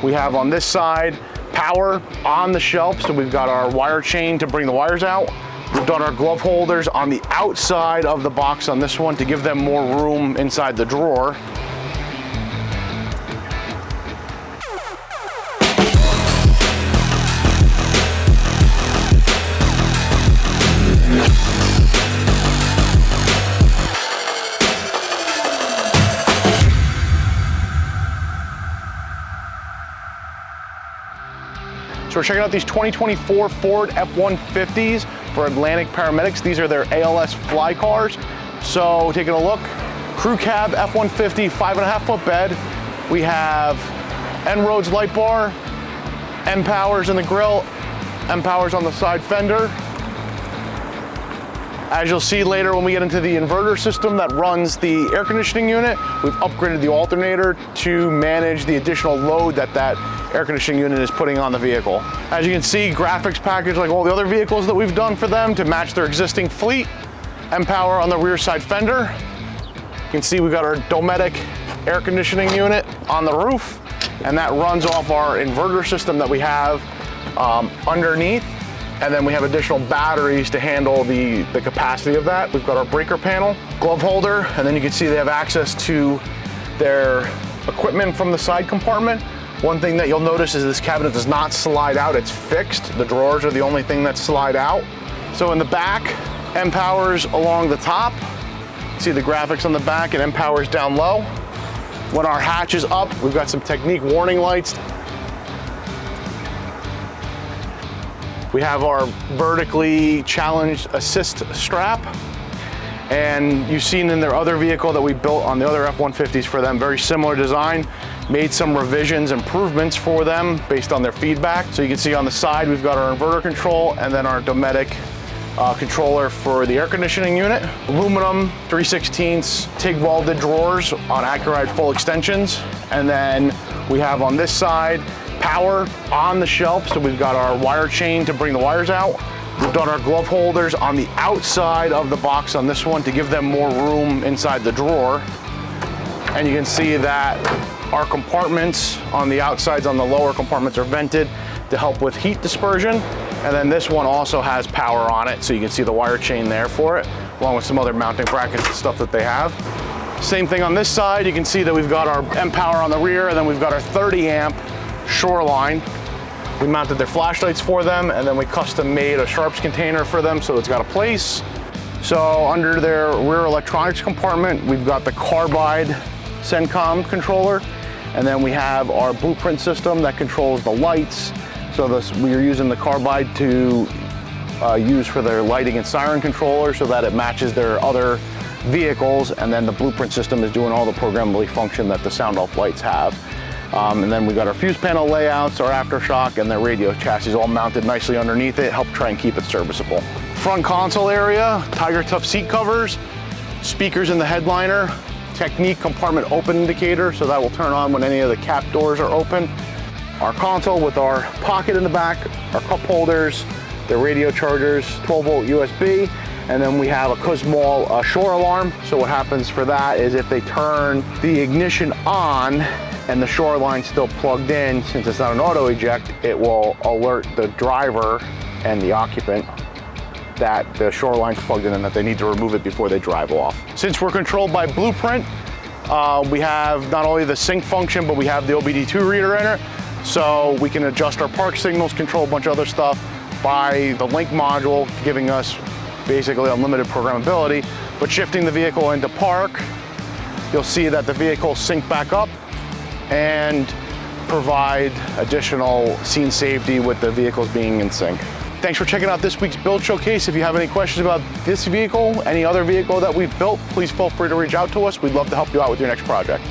We have on this side power on the shelf, so we've got our wire chain to bring the wires out. We've done our glove holders on the outside of the box on this one to give them more room inside the drawer. So we're checking out these 2024 Ford F-150s for Atlantic paramedics. These are their ALS fly cars. So taking a look, crew cab F-150, 5.5 foot bed. We have En-Roads light bar, M-Powers in the grill, M-Powers on the side fender. As you'll see later when we get into the inverter system that runs the air conditioning unit, we've upgraded the alternator to manage the additional load that air conditioning unit is putting on the vehicle. As you can see, graphics package like all the other vehicles that we've done for them to match their existing fleet. M-Power on the rear side fender. You can see we've got our Dometic air conditioning unit on the roof, and that runs off our inverter system that we have underneath. And then we have additional batteries to handle the capacity of that. We've got our breaker panel, glove holder, and then you can see they have access to their equipment from the side compartment. One thing that you'll notice is this cabinet does not slide out, it's fixed. The drawers are the only thing that slide out. So in the back, M-Powers along the top. See the graphics on the back and M-Powers down low. When our hatch is up, we've got some Technique warning lights. We have our vertically challenged assist strap. And you've seen in their other vehicle that we built on the other F-150s for them, very similar design, made some revisions, improvements for them based on their feedback. So you can see on the side, we've got our inverter control and then our Dometic controller for the air conditioning unit. Aluminum 3/16 TIG welded drawers on Accuride full extensions. And then we have on this side, power on the shelf, so we've got our wire chain to bring the wires out. We've done our glove holders on the outside of the box on this one to give them more room inside the drawer. And you can see that our compartments on the outsides, on the lower compartments, are vented to help with heat dispersion. And then this one also has power on it, so you can see the wire chain there for it, along with some other mounting brackets and stuff that they have. Same thing on this side, you can see that we've got our M-Power on the rear, and then we've got our 30 amp Shoreline. We mounted their flashlights for them, and then we custom made a sharps container for them so it's got a place. So under their rear electronics compartment, we've got the Carbide CENTCOM controller, and then we have our blueprint system that controls the lights. So we're using the Carbide to use for their lighting and siren controller so that it matches their other vehicles, and then the blueprint system is doing all the programmable function that the sound off lights have. And then we got our fuse panel layouts, our aftershock, and their radio chassis all mounted nicely underneath it, help try and keep it serviceable. Front console area, Tiger Tough seat covers, speakers in the headliner, Technique compartment open indicator, so that will turn on when any of the cap doors are open. Our console with our pocket in the back, our cup holders, the radio chargers, 12-volt USB, and then we have a Kussmaul shore alarm. So what happens for that is if they turn the ignition on and the shoreline's still plugged in, since it's not an auto eject, it will alert the driver and the occupant that the shoreline's plugged in and that they need to remove it before they drive off. Since we're controlled by Blueprint, we have not only the sync function, but we have the OBD2 reader in it. So we can adjust our park signals, control a bunch of other stuff by the link module, giving us basically unlimited programmability. But shifting the vehicle into park, you'll see that the vehicle sync back up and provide additional scene safety with the vehicles being in sync. Thanks for checking out this week's build showcase. If you have any questions about this vehicle, any other vehicle that we've built, please feel free to reach out to us. We'd love to help you out with your next project.